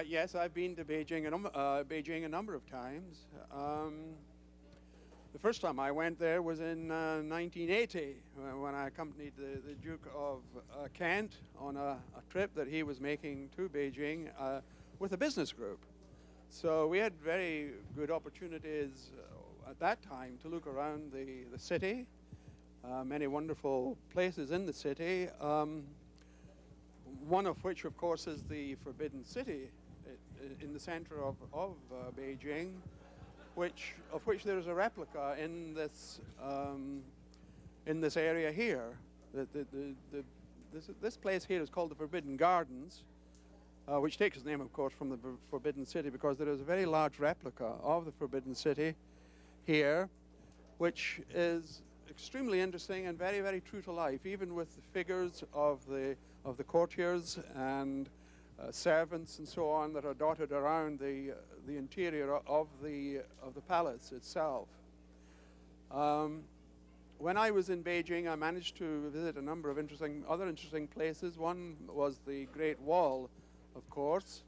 Yes, I've been to Beijing a number of times. The first time I went there was in 1980 when I accompanied the Duke of Kent on a trip that he was making to Beijing with a business group. So we had very good opportunities at that time to look around the city, many wonderful places in the city. One of which, of course, is the Forbidden City in the center of Beijing, of which there is a replica in this area here. This place here is called the Forbidden Gardens, which takes its name, of course, from the Forbidden City, because there is a very large replica of the Forbidden City here, which is extremely interesting and very, very true to life, even with the figures of the courtiers and servants and so on that are dotted around the interior of the palace itself. When I was in Beijing, I managed to visit a number of other interesting places. One was the Great Wall, of course,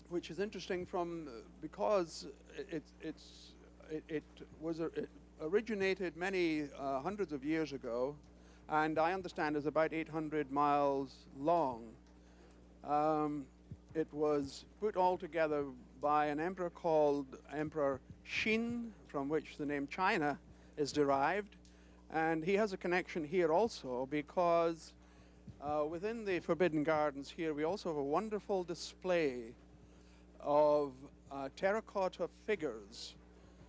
which is interesting because it originated many hundreds of years ago, and I understand is about 800 miles long. It was put all together by an emperor called Emperor Xin, from which the name China is derived. And he has a connection here also because within the Forbidden Gardens here, we also have a wonderful display of terracotta figures,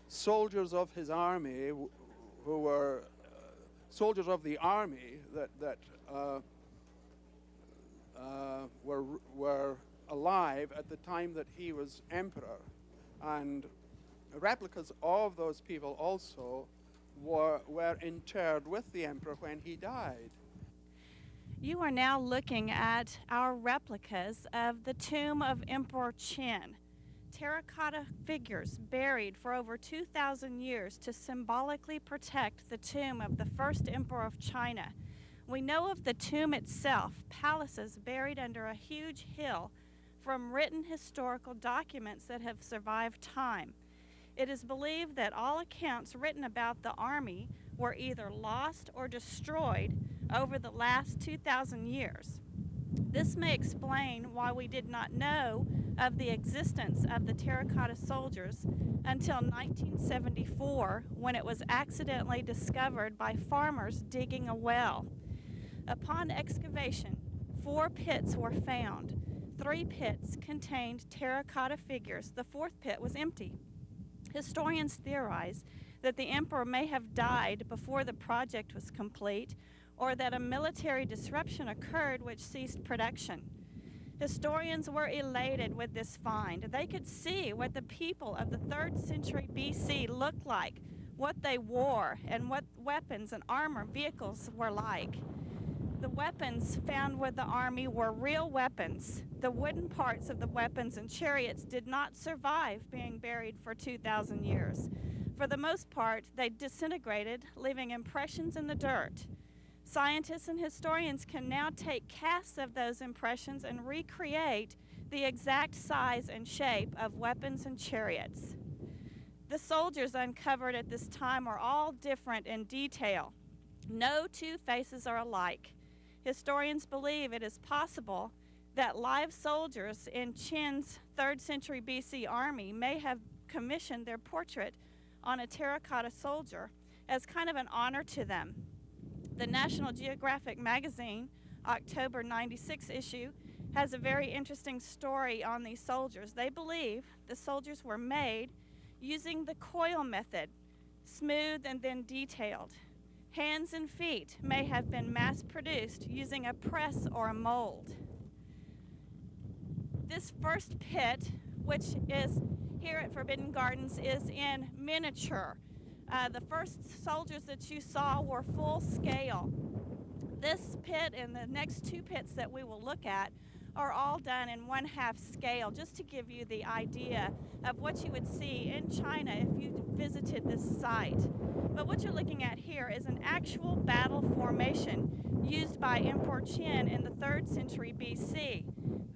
soldiers of his army who were soldiers of the army that were alive at the time that he was emperor. And replicas of those people also were interred with the emperor when he died. You are now looking at our replicas of the tomb of Emperor Qin. Terracotta figures buried for over 2,000 years to symbolically protect the tomb of the first emperor of China. We know of the tomb itself, palaces buried under a huge hill, from written historical documents that have survived time. It is believed that all accounts written about the army were either lost or destroyed over the last 2,000 years. This may explain why we did not know of the existence of the terracotta soldiers until 1974, when it was accidentally discovered by farmers digging a well. Upon excavation, 4 pits were found. 3 pits contained terracotta figures. The 4th pit was empty. Historians theorize that the emperor may have died before the project was complete, or that a military disruption occurred which ceased production. Historians were elated with this find. They could see what the people of the 3rd century BC looked like, what they wore, and what weapons and armor vehicles were like. The weapons found with the army were real weapons. The wooden parts of the weapons and chariots did not survive being buried for 2,000 years. For the most part, they disintegrated, leaving impressions in the dirt. Scientists and historians can now take casts of those impressions and recreate the exact size and shape of weapons and chariots. The soldiers uncovered at this time are all different in detail. No 2 faces are alike. Historians believe it is possible that live soldiers in Qin's 3rd century BC army may have commissioned their portrait on a terracotta soldier as kind of an honor to them. The National Geographic magazine, October '96 issue, has a very interesting story on these soldiers. They believe the soldiers were made using the coil method, smooth and then detailed. Hands and feet may have been mass-produced using a press or a mold. This first pit, which is here at Forbidden Gardens, is in miniature. The first soldiers that you saw were full scale. This pit and the next 2 pits that we will look at are all done in 1/2 scale, just to give you the idea of what you would see in China if you visited this site. But what you're looking at here is an actual battle formation used by Emperor Qin in the 3rd century BC.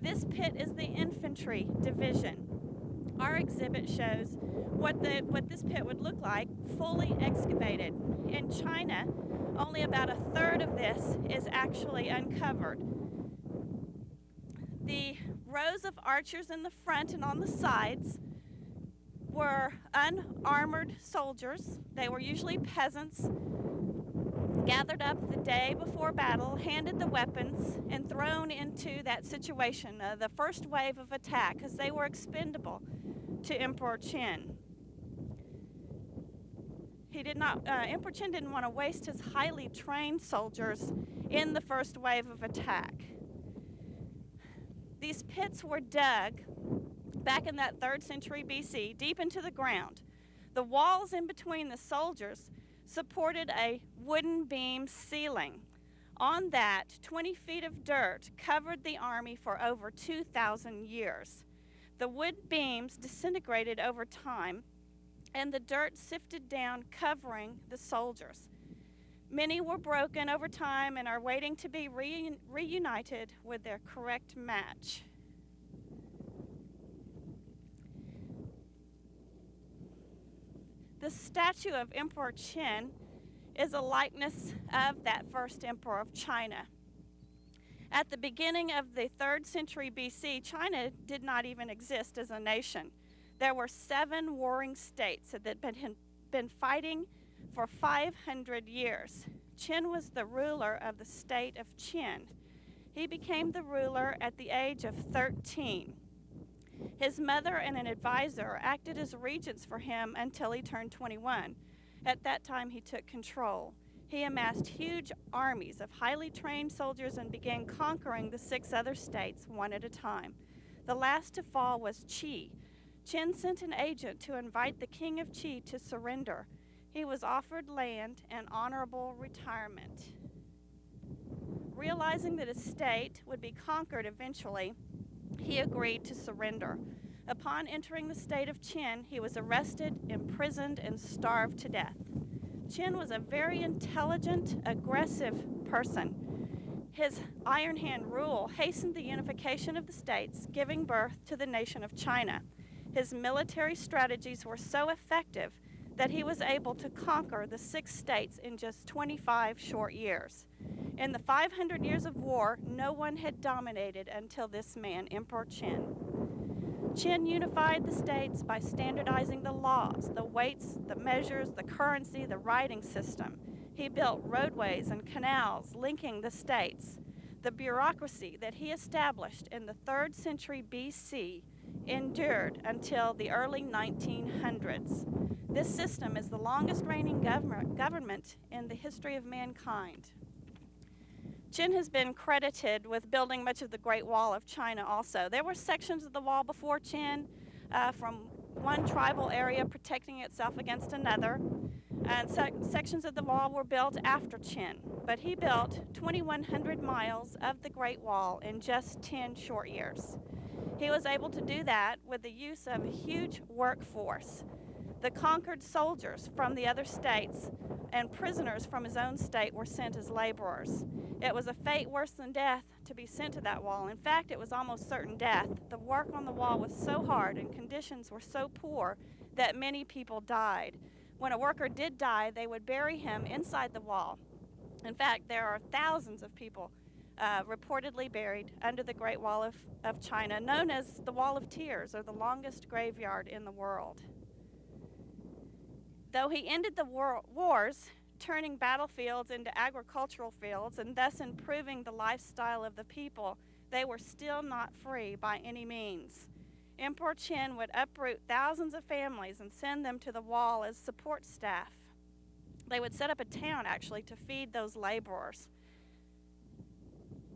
This pit is the infantry division. Our exhibit shows what this pit would look like fully excavated. In China, only about a third of this is actually uncovered. The rows of archers in the front and on the sides were unarmored soldiers. They were usually peasants, gathered up the day before battle, handed the weapons, and thrown into that situation, the first wave of attack, because they were expendable to Emperor Qin. Emperor Qin didn't want to waste his highly trained soldiers in the first wave of attack. These pits were dug back in that 3rd century BC, deep into the ground. The walls in between the soldiers supported a wooden beam ceiling. On that, 20 feet of dirt covered the army for over 2,000 years. The wood beams disintegrated over time, and the dirt sifted down, covering the soldiers. Many were broken over time and are waiting to be reunited with their correct match. The statue of Emperor Qin is a likeness of that first emperor of China. At the beginning of the 3rd century BC, China did not even exist as a nation. There were 7 warring states that had been fighting for 500 years. Qin was the ruler of the state of Qin. He became the ruler at the age of 13. His mother and an advisor acted as regents for him until he turned 21. At that time, he took control. He amassed huge armies of highly trained soldiers and began conquering the 6 other states one at a time. The last to fall was Qi. Qin sent an agent to invite the king of Qi to surrender. He was offered land and honorable retirement. Realizing that his state would be conquered eventually, he agreed to surrender. Upon entering the state of Qin, he was arrested, imprisoned, and starved to death. Qin was a very intelligent, aggressive person. His iron hand rule hastened the unification of the states, giving birth to the nation of China. His military strategies were so effective that he was able to conquer the 6 states in just 25 short years. In the 500 years of war, no one had dominated until this man, Emperor Qin. Qin unified the states by standardizing the laws, the weights, the measures, the currency, the writing system. He built roadways and canals linking the states. The bureaucracy that he established in the 3rd century BC endured until the early 1900s. This system is the longest reigning government in the history of mankind. Qin has been credited with building much of the Great Wall of China also. There were sections of the wall before Qin, from one tribal area protecting itself against another, and sections of the wall were built after Qin. But he built 2,100 miles of the Great Wall in just 10 short years. He was able to do that with the use of a huge workforce. The conquered soldiers from the other states and prisoners from his own state were sent as laborers. It was a fate worse than death to be sent to that wall. In fact, it was almost certain death. The work on the wall was so hard and conditions were so poor that many people died. When a worker did die, they would bury him inside the wall. In fact, there are thousands of people reportedly buried under the Great Wall of China, known as the Wall of Tears, or the longest graveyard in the world. Though he ended the wars, turning battlefields into agricultural fields and thus improving the lifestyle of the people, they were still not free by any means. Emperor Qin would uproot thousands of families and send them to the wall as support staff. They would set up a town, actually, to feed those laborers.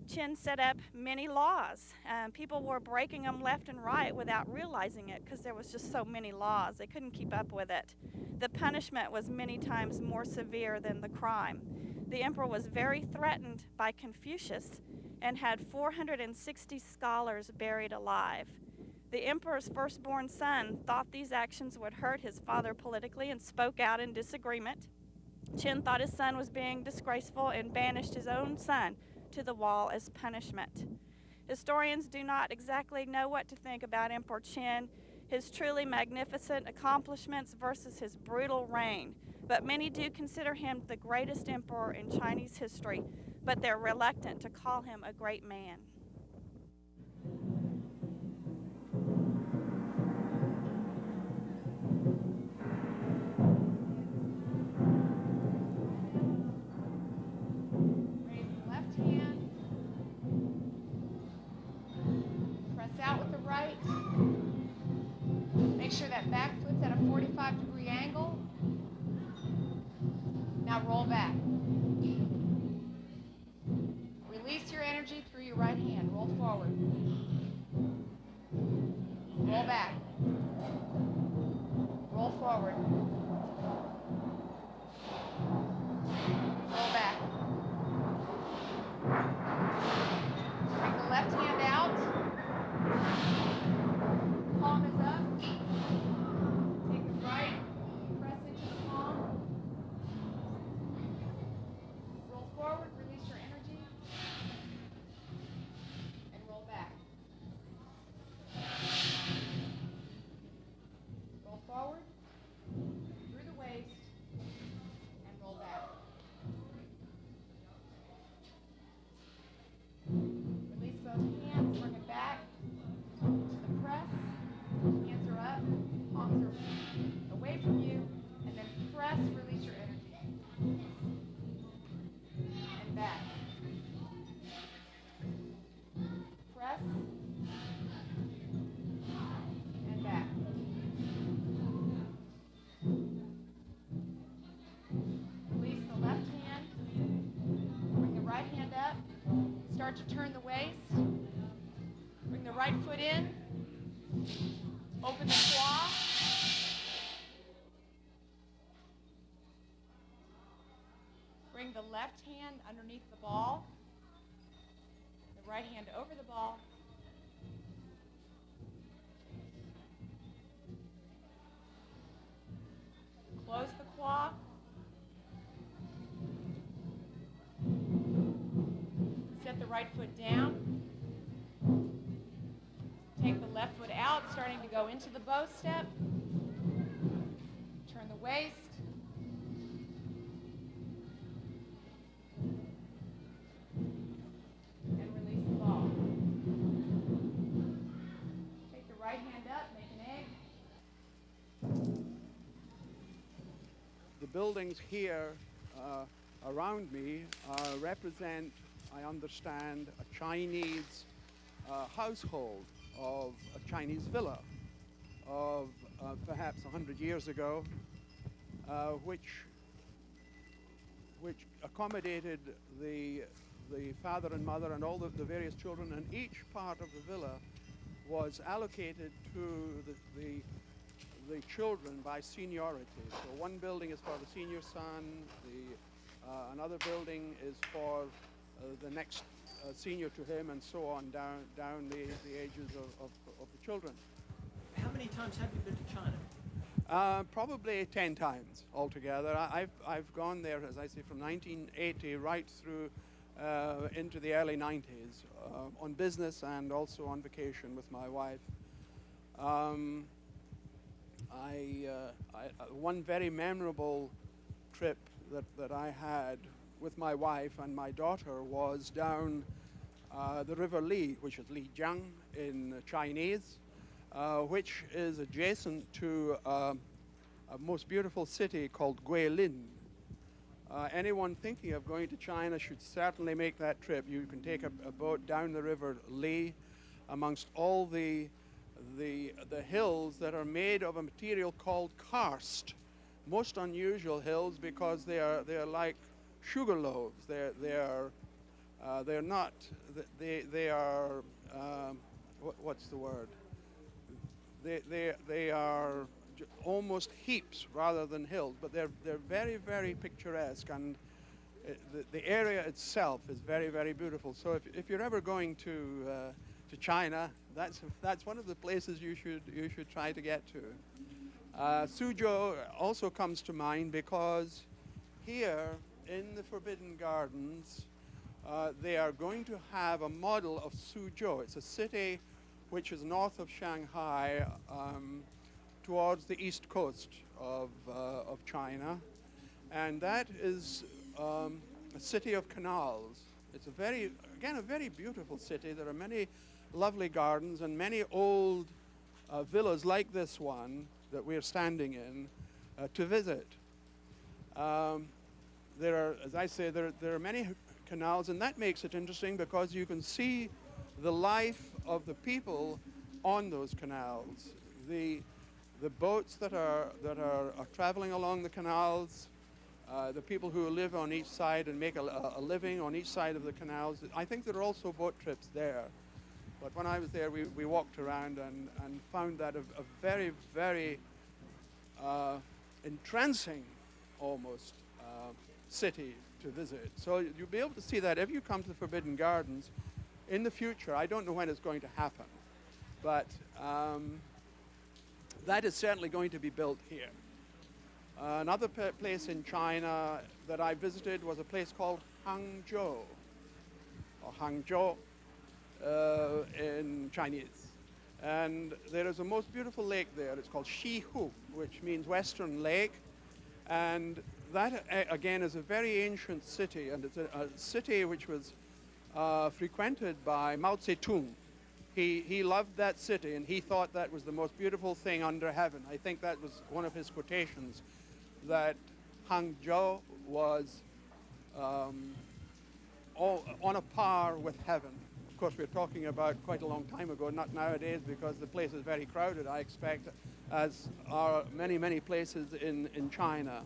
Qin set up many laws. People were breaking them left and right without realizing it because there was just so many laws. They couldn't keep up with it. The punishment was many times more severe than the crime. The emperor was very threatened by Confucius and had 460 scholars buried alive. The emperor's firstborn son thought these actions would hurt his father politically and spoke out in disagreement. Qin thought his son was being disgraceful and banished his own son to the wall as punishment. Historians do not exactly know what to think about Emperor Qin, his truly magnificent accomplishments versus his brutal reign, but many do consider him the greatest emperor in Chinese history, but they're reluctant to call him a great man. Raise the left hand, press out with the right. Make sure that back foot's at a 45-degree angle. Now roll back. Release your energy through your right hand. Roll forward. Roll back. Roll forward. Roll back. Bring the left hand out. Palm is up. Take the right, press into the palm. Roll forward, release your energy, and roll back. Roll forward, through the waist, and roll back. Release both hands, bring it back to the press. Hands are up, palms are away from you, and then press, release your energy. And back. Press. And back. Release the left hand. Bring the right hand up. Start to turn the waist. Bring the right foot in. Open the claw. Bring the left hand underneath the ball. The right hand over the ball. Close the claw. Set the right foot down. Take the left foot out, starting to go into the bow step. Turn the waist. And release the ball. Take the right hand up, make an egg. The buildings here around me represent, I understand, a Chinese household of a Chinese villa of perhaps 100 years ago, which accommodated the father and mother and all the various children, and each part of the villa was allocated to the children by seniority. So one building is for the senior son, another building is for the next senior to him, and so on down the ages of the children. How many times have you been to China? Probably 10 times altogether. I've gone there, as I say, from 1980 right through into the early 90s on business and also on vacation with my wife. One very memorable trip that I had with my wife and my daughter was down the River Li, which is Lijiang in Chinese, which is adjacent to a most beautiful city called Guilin. Anyone thinking of going to China should certainly make that trip. You can take a boat down the River Li amongst all the hills that are made of a material called karst. Most unusual hills because they are like sugar loaves. They're not. They are. What's the word? They are almost heaps rather than hills, but they're very, very picturesque, and the area itself is very, very beautiful. So if you're ever going to China, that's one of the places you should try to get to. Suzhou also comes to mind because here in the Forbidden Gardens they are going to have a model of Suzhou. It's a city which is north of Shanghai, towards the east coast of China. And that is a city of canals. It's again, a very beautiful city. There are many lovely gardens and many old villas like this one that we're standing in to visit. There are, as I say, there are many canals, and that makes it interesting because you can see the life of the people on those canals. The boats that are traveling along the canals, the people who live on each side and make a living on each side of the canals. I think there are also boat trips there. But when I was there, we walked around and found that a very, very entrancing, almost, city to visit. So you'll be able to see that if you come to the Forbidden Gardens in the future. I don't know when it's going to happen, but that is certainly going to be built here. Another place in China that I visited was a place called Hangzhou, or Hangzhou in Chinese. And there is a most beautiful lake there. It's called Xihu, which means Western Lake. And that, again, is a very ancient city. And it's a city which was frequented by Mao Zedong. He loved that city, and he thought that was the most beautiful thing under heaven. I think that was one of his quotations, that Hangzhou was on a par with heaven. Of course, we're talking about quite a long time ago, not nowadays, because the place is very crowded, I expect, as are many, many places in China.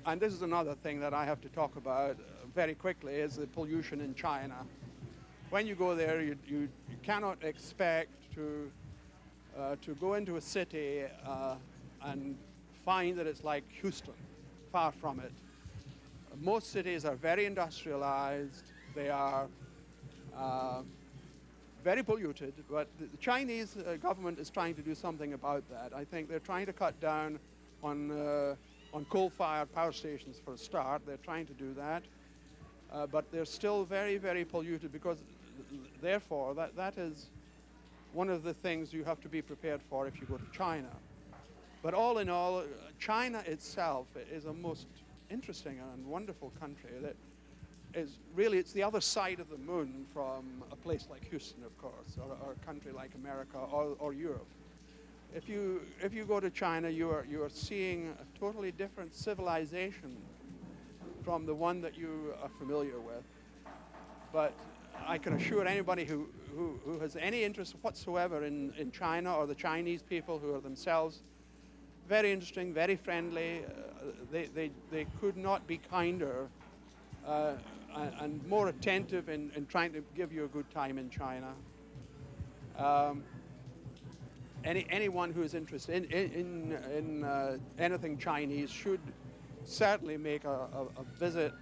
And this is another thing that I have to talk about very quickly, is the pollution in China. When you go there, you cannot expect to go into a city and find that it's like Houston. Far from it. Most cities are very industrialized. They are very polluted, but the Chinese government is trying to do something about that. I think they're trying to cut down on coal-fired power stations for a start. They're trying to do that, but they're still very, very polluted because, therefore, that is one of the things you have to be prepared for if you go to China. But all in all, China itself is a most interesting and wonderful country that is really, it's the other side of the moon from a place like Houston, of course, or a country like America or Europe. If you go to China, you are seeing a totally different civilization from the one that you are familiar with. But I can assure anybody who has any interest whatsoever in China, or the Chinese people, who are themselves very interesting, very friendly, they could not be kinder and more attentive in trying to give you a good time in China. Anyone who is interested in anything Chinese should certainly make a visit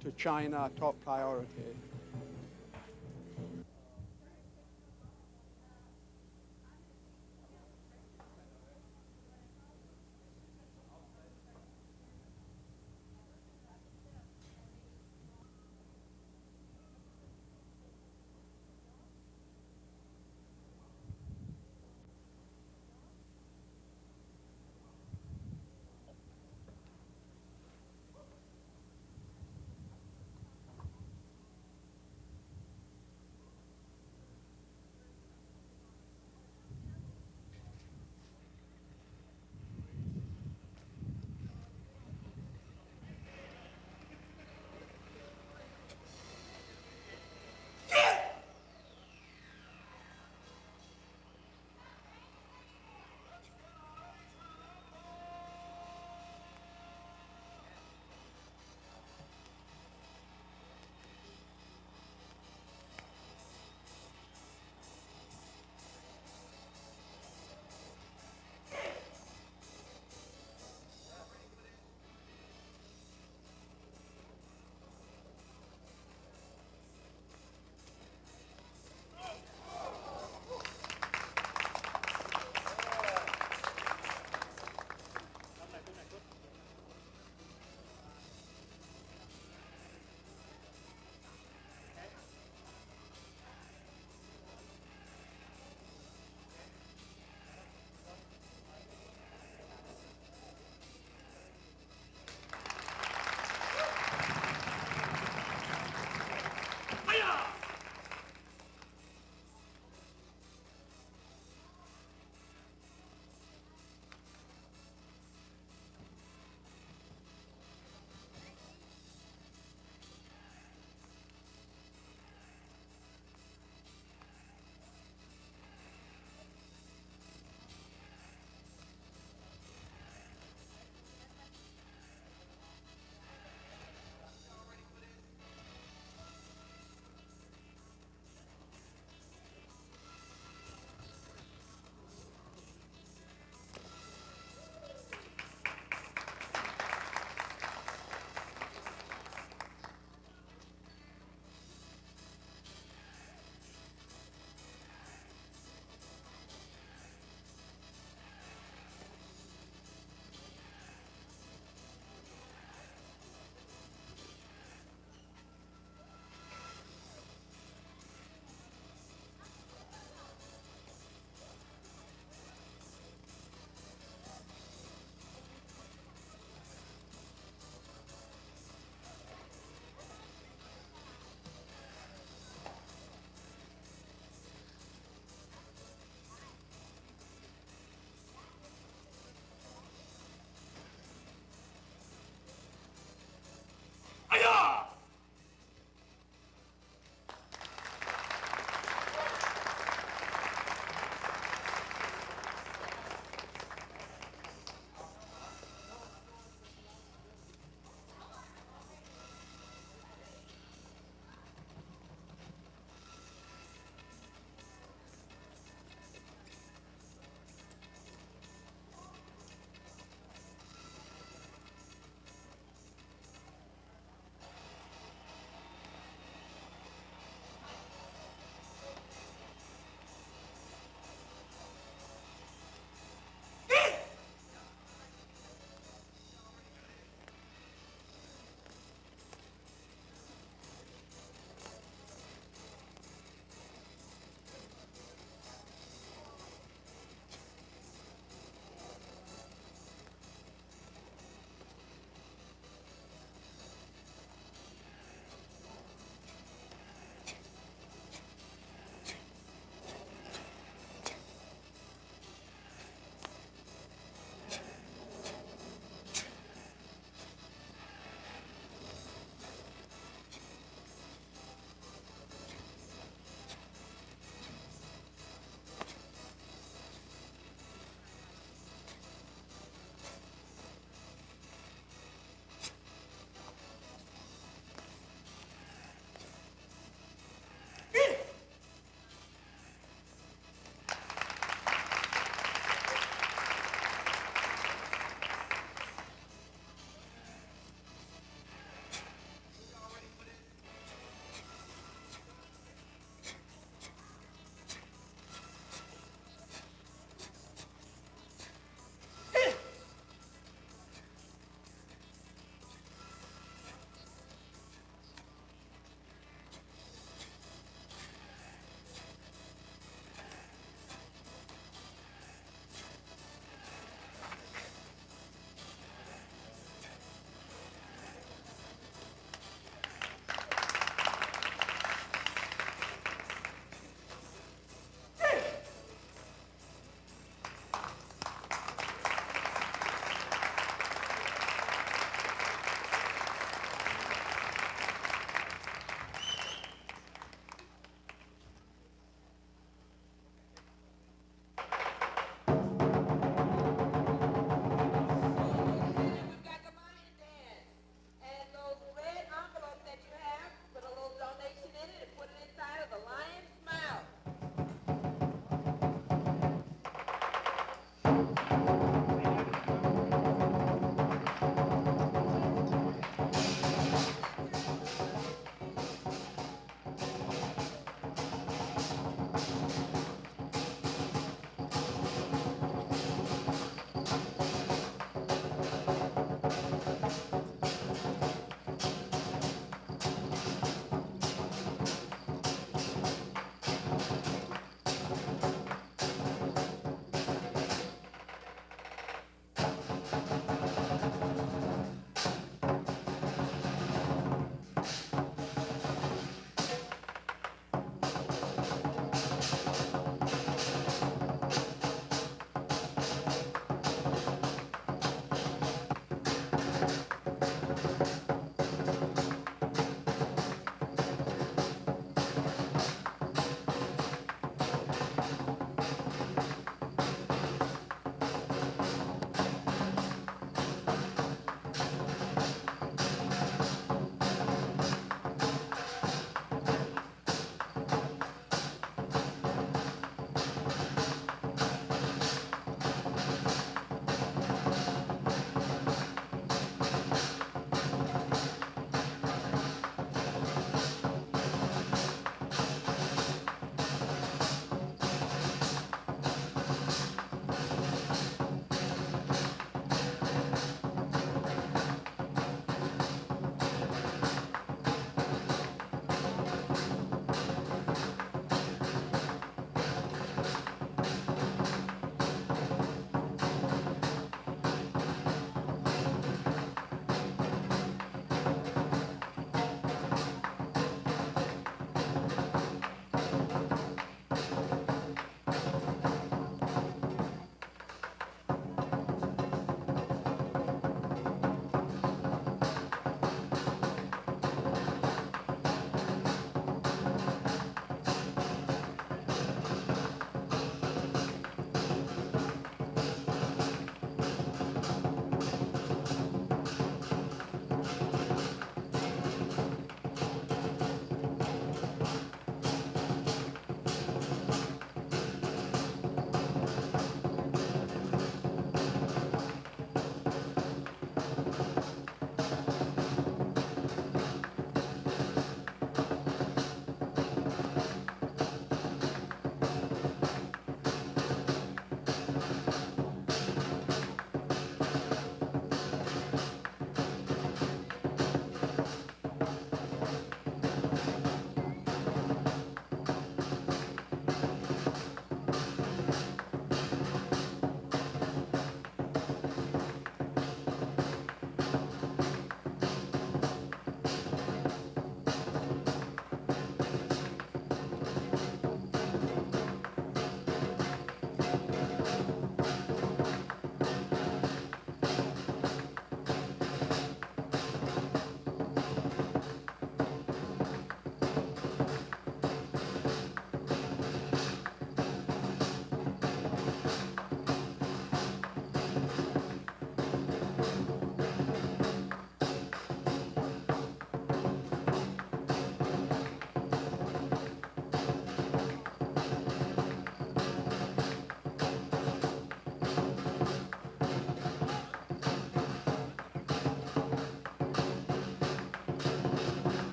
to China a top priority.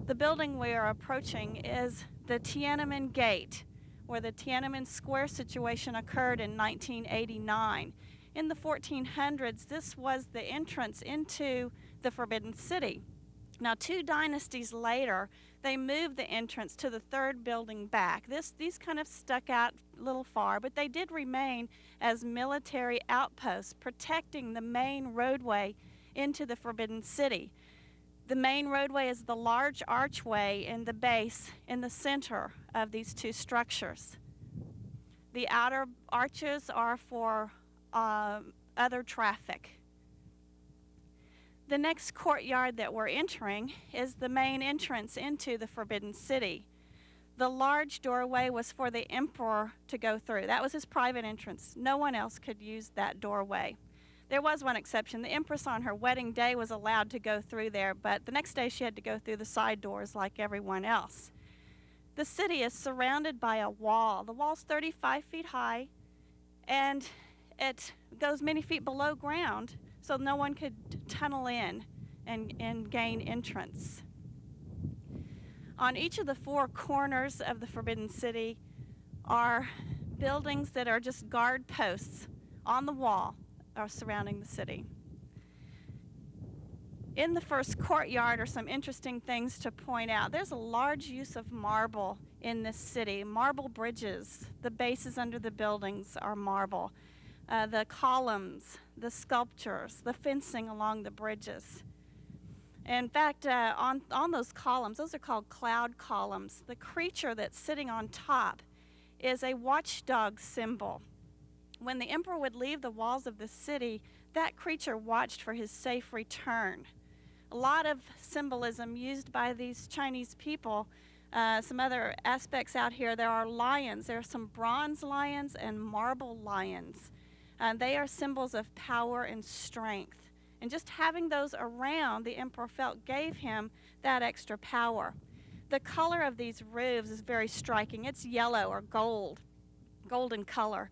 The building we are approaching is the Tiananmen Gate, where the Tiananmen Square situation occurred in 1989. In the 1400s, this was the entrance into the Forbidden City. Now, 2 dynasties later, they moved the entrance to the third building back. These kind of stuck out a little far, but they did remain as military outposts protecting the main roadway into the Forbidden City. The main roadway is the large archway in the base in the center of these 2 structures. The outer arches are for other traffic. The next courtyard that we're entering is the main entrance into the Forbidden City. The large doorway was for the emperor to go through. That was his private entrance. No one else could use that doorway. There was one exception. The empress on her wedding day was allowed to go through there, but the next day she had to go through the side doors like everyone else. The city is surrounded by a wall. The wall's 35 feet high, and it goes many feet below ground, so no one could tunnel in and gain entrance. On each of the 4 corners of the Forbidden City are buildings that are just guard posts on the wall surrounding the city. In the first courtyard are some interesting things to point out. There's a large use of marble in this city. Marble bridges, the bases under the buildings are marble. The columns, the sculptures, the fencing along the bridges. In fact, on those columns, those are called cloud columns. The creature that's sitting on top is a watchdog symbol. When the emperor would leave the walls of the city, that creature watched for his safe return. A lot of symbolism used by these Chinese people Some other aspects out here, there are lions. There are some bronze lions and marble lions. They are symbols of power and strength. And just having those around, the emperor felt gave him that extra power. The color of these roofs is very striking. It's yellow or golden color.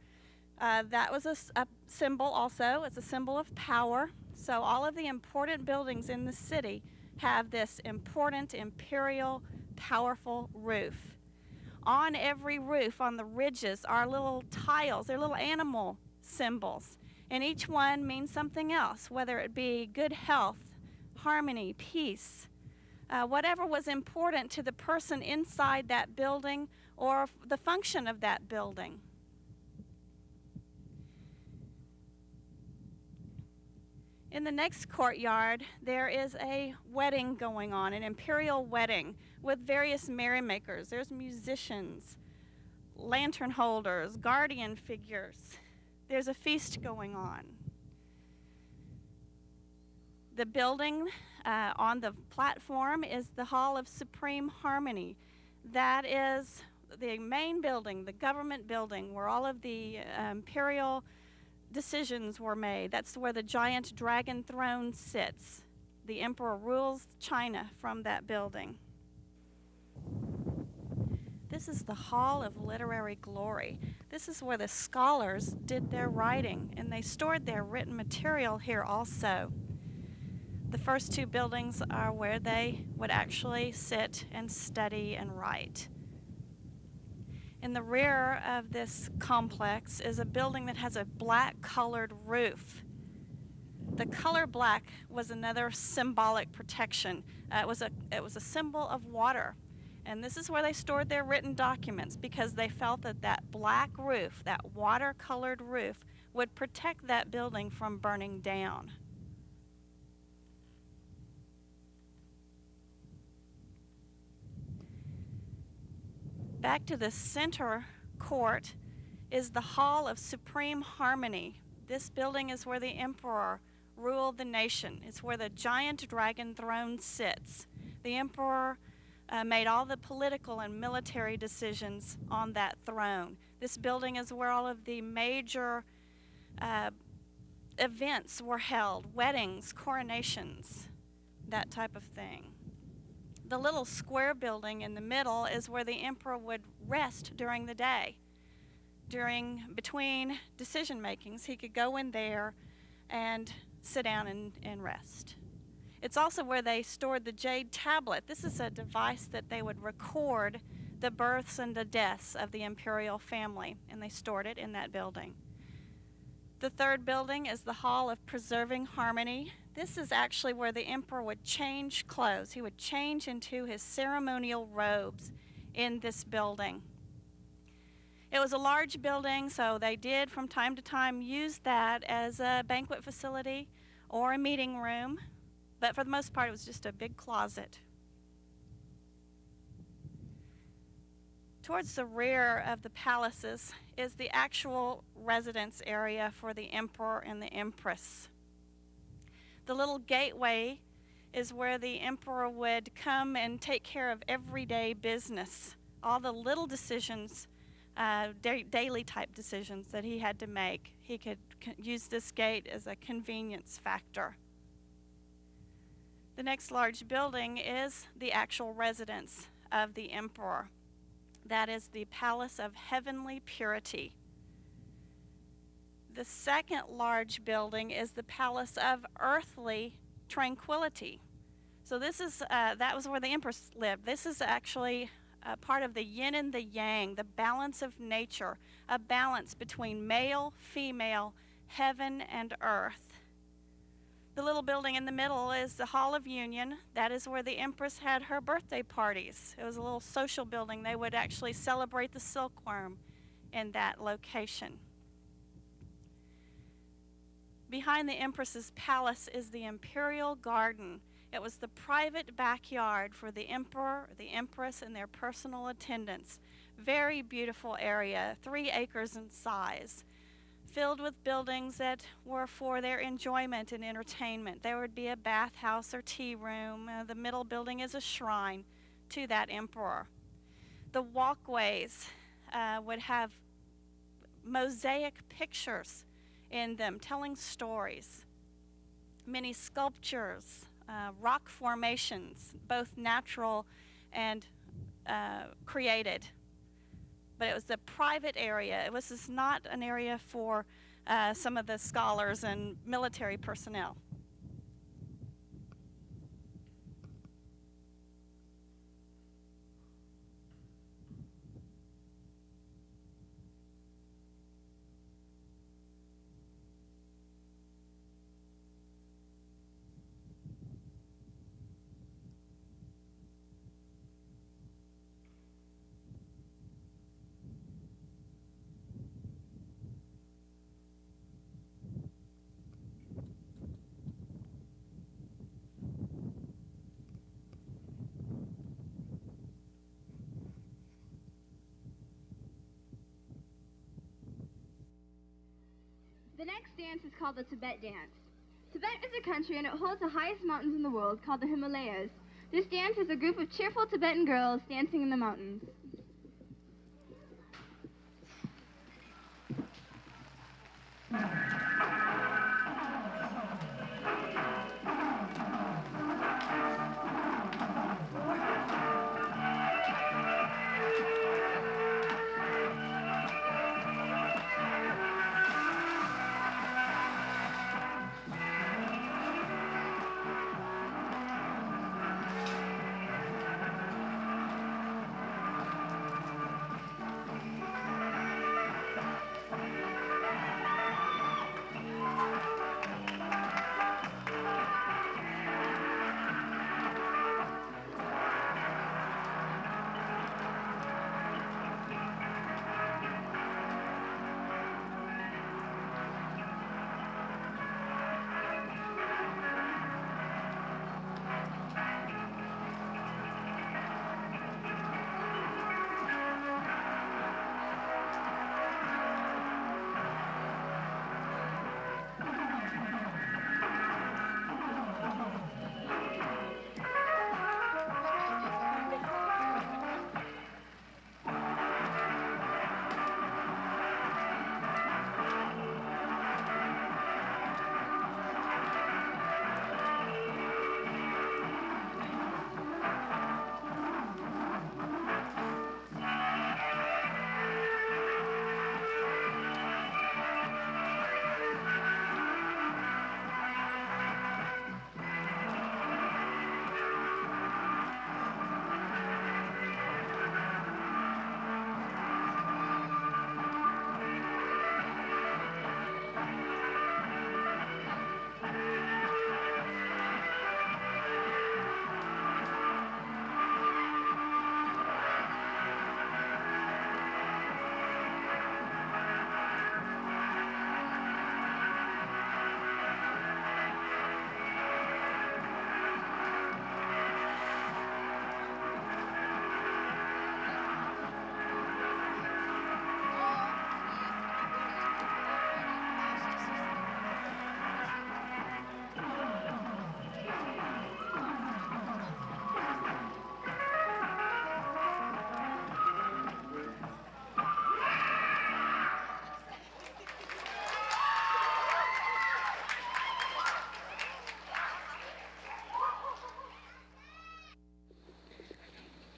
That was a symbol also. It's a symbol of power. So all of the important buildings in the city have this important imperial powerful roof. On every roof, on the ridges, are little tiles. They're little animal symbols. And each one means something else, whether it be good health, harmony, peace, whatever was important to the person inside that building or the function of that building. In the next courtyard, there is a wedding going on, an imperial wedding with various merrymakers. There's musicians, lantern holders, guardian figures. There's a feast going on. The building on the platform is the Hall of Supreme Harmony. That is the main building, the government building, where all of the imperial decisions were made. That's where the giant dragon throne sits. The emperor rules China from that building. This is the Hall of Literary Glory. This is where the scholars did their writing, and they stored their written material here also. The first two buildings are where they would actually sit and study and write. In the rear of this complex is a building that has a black colored roof. The color black was another symbolic protection. It was a symbol of water. And this is where they stored their written documents because they felt that that black roof, that water-colored roof, would protect that building from burning down. Back to the center court is the Hall of Supreme Harmony. This building is where the emperor ruled the nation. It's where the giant dragon throne sits. The emperor made all the political and military decisions on that throne. This building is where all of the major events were held, weddings, coronations, that type of thing. The little square building in the middle is where the emperor would rest during the day. Between decision makings, he could go in there and sit down and rest. It's also where they stored the jade tablet. This is a device that they would record the births and the deaths of the imperial family, and they stored it in that building. The third building is the Hall of Preserving Harmony. This is actually where the emperor would change clothes. He would change into his ceremonial robes in this building. It was a large building, so they did from time to time use that as a banquet facility or a meeting room, but for the most part it was just a big closet. Towards the rear of the palaces is the actual residence area for the emperor and the empress. The little gateway is where the emperor would come and take care of everyday business, all the little decisions, daily type decisions that he had to make. He could use this gate as a convenience factor. The next large building is the actual residence of the emperor. That is the Palace of Heavenly Purity. The second large building is the Palace of Earthly Tranquility. So this is that was where the empress lived. This is actually part of the yin and the yang, the balance of nature, a balance between male, female, heaven, and earth. The little building in the middle is the Hall of Union. That is where the empress had her birthday parties. It was a little social building. They would actually celebrate the silkworm in that location. Behind the empress's palace is the imperial garden. It was the private backyard for the emperor, the empress, and their personal attendants. Very beautiful area, 3 acres in size, filled with buildings that were for their enjoyment and entertainment. There would be a bathhouse or tea room. The middle building is a shrine to that emperor. The walkways would have mosaic pictures in them telling stories. Many sculptures, rock formations, both natural and created. But it was a private area. This is not an area for some of the scholars and military personnel. The next dance is called the Tibet dance. Tibet is a country and it holds the highest mountains in the world called the Himalayas. This dance is a group of cheerful Tibetan girls dancing in the mountains.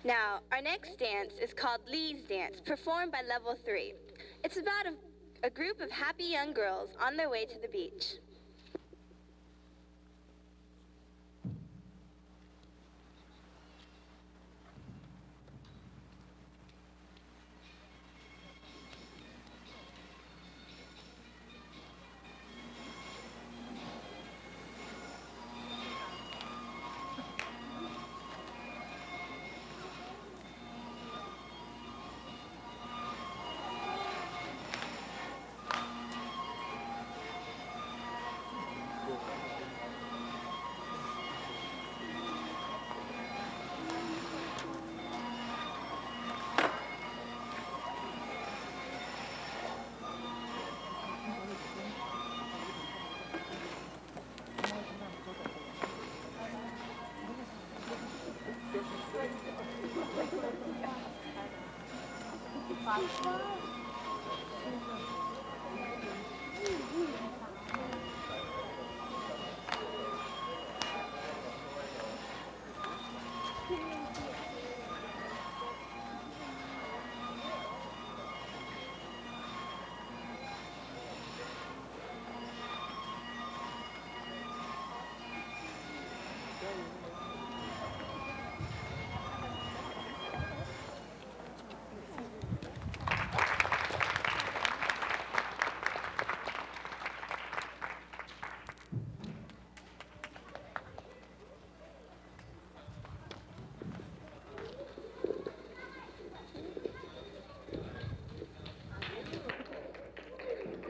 Now, our next dance is called Lee's Dance, performed by Level 3. It's about a group of happy young girls on their way to the beach.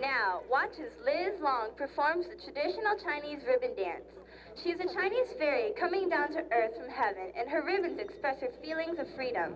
Now, watch as Liz Long performs the traditional Chinese ribbon dance. She's a Chinese fairy coming down to earth from heaven, and her ribbons express her feelings of freedom.